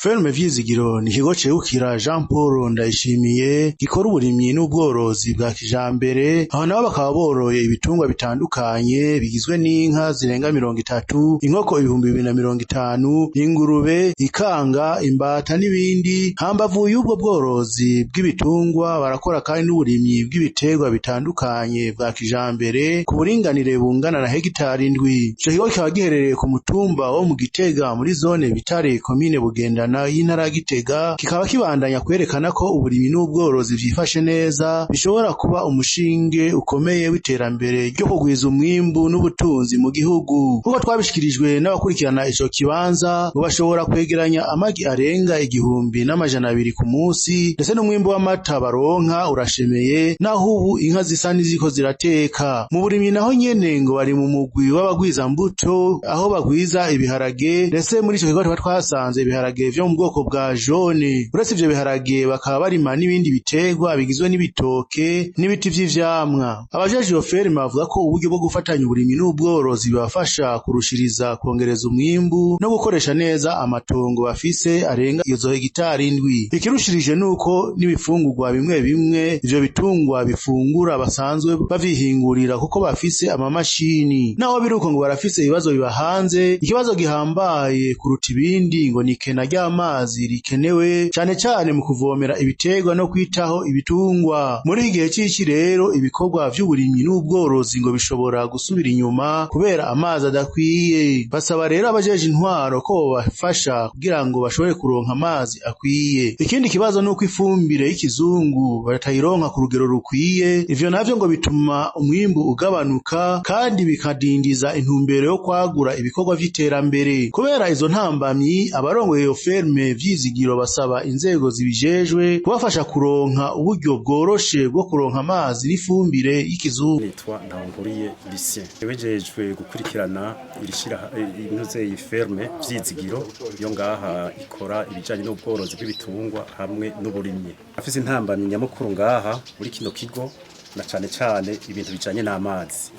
Ferme Vyizigiro ni ikigo cegukira Jean Paul Ndayishimiye gikora uburimyi n'ubworozi bwa kijambere, aho nabo bakaba boroye ibitungwa bitandukanye bigizwe n'inka zirenga 30, inkoko 2050, ingurube, ikanga, imbata n'ibindi. Hambavu y'ubwo bworozi bw'ibitungwa barakora kandi n'uburimyi bw'ibiterwa bitandukanye bwa kijambere ku buringanire bungana na hegitari 7. Ico kigo kikaba giherereye ku mutumba wo mu Gitega muri zone Bitare komine Bugendana y'intara ya Gitega, kikaba kibandanya kwerekana ko uburimyi n'ubworozi vyifashe neza bishobora kuba umushinge ukomeye w'iterambere ryo kugwiza umwimbu n'ubutunzi mu gihugu. Kuko twabishikirijwe n'abakurikirana ico kibanza ngo bashobora kwegeranya amagi arenga 1,200 ku munsi, ndetse n'umwimbu w'amata baronka urashemeye, naho ubu inka zisa n'iziko zirateka. Mu burimyi naho nyene ngo bari mu mugwi w'abagwiza mbuto, aho bagwiza ibiharage, ndetse muri ico kigo twasanze ibiharage vyo mu bwoko bwa jaune. Uretse ivyo biharage bakaba barima n'ibindi biterwa bigizwe n'ibitoke n'ibiti vy'ivyamwa. Abajeje iyo ferme bavuga ko uburyo bwo gufatanya uburimyi n'ubworozi bibafasha kurushiriza kongereza umwimbu no gukoresha neza amatongo bafise arenga izo hegitari 7. Ikirushirije nuko n'ibifungurwa bimwe bimwe ivyo bitungwa bifungura basanzwe bavihingurira kuko bafise amamashini. Naho biruko ngo barafise ibibazo bibahanze, ikibazo gihambaye kuruta ibindi ngo ni ikena ry'amazi rikenewe cane cane mu kuvomera ibiterwa no kwitaho ibitungwa. Muri igihe c'ici rero ibikorwa vy'uburimyi n'ubworozi ngo bishobora gusubira inyuma kubera amazi adakwiye. Basaba rero abajeje intwaro ko bafasha kugira ngo bashobore kuronka amazi akwiye. Ikindi kibazo nuko ifumbire y'ikizungu batayironka ku rugero rukwiye, ivyo navyo ngo bituma umwimbu ugabanuka kandi bikadindiza intumbero yo kwagura ibikorwa vy'iterambere. Kubera izo ntambamyi, abarongoye iyo ferme Vyizigiro basaba inzego zibijejwe kubafasha kuronka uburyo bworoshe bwo kuronka amazi n'ifumbire y'ikizungu. Nitwa Ntawunkuriye Lucien, yabejejwe gukurikirana irishira intuze iyi ferme Vyizigiro yo ngaha ikora ibijanye n'ubworozi bw'ibitungwa hamwe n'uburimyi. Afise intambamyi nyamukuru ngaha muri kino kigo, na cane cane ibintu bijanye n'amazi.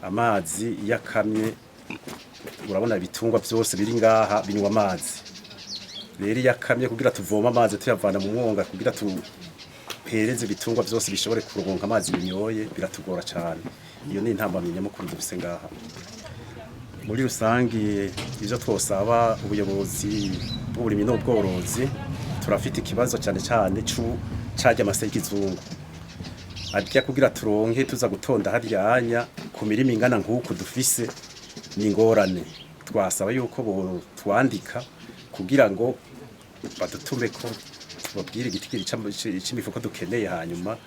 Amazi yakamye, urabona ibitungwa vyose biri ngaha binywa amazi. Rero yakamye kugira tuvoma amazi tuyavana mu mwonga kugira tuhereze ibitungwa vyose bishobore kuronka amazi binyoye biratugora cyane. Iyo ni intambamyi nyamukuru dufise ngaha. Muri rusangi ivyo twosaba ubuyobozi bw'uburimyi n'ubworozi, turafite ikibazo cyane cyane carya amase y'ikizungu. Arya kugira turonke tuza gutonda haryanya ku mirimo ingana nk'uko dufise ni ingorane. Twasaba yuko bo twandika kugira ngo badutume ko tubabwire igitigiri c'imifuko dukeneye hanyuma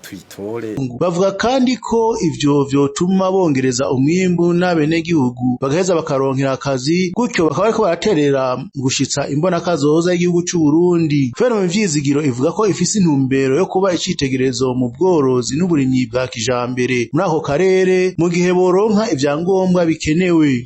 tuyitore. Bavuga kandi ko ivyo vyotuma bongereza umwimbu n'abenegihugu bagaheza bakaronkera akazi, gutyo bakaba bariko baraterera gushitsa imbonakazoza y'igihugu c'u Burundi. Ferme Vyizigiro ivuga ko ifise intumbero yo kuba icitegererezo mu bworozi n'uburimyi bwa kijambere muri ako karere, mu gihe boronka ivyangombwa bikenewe.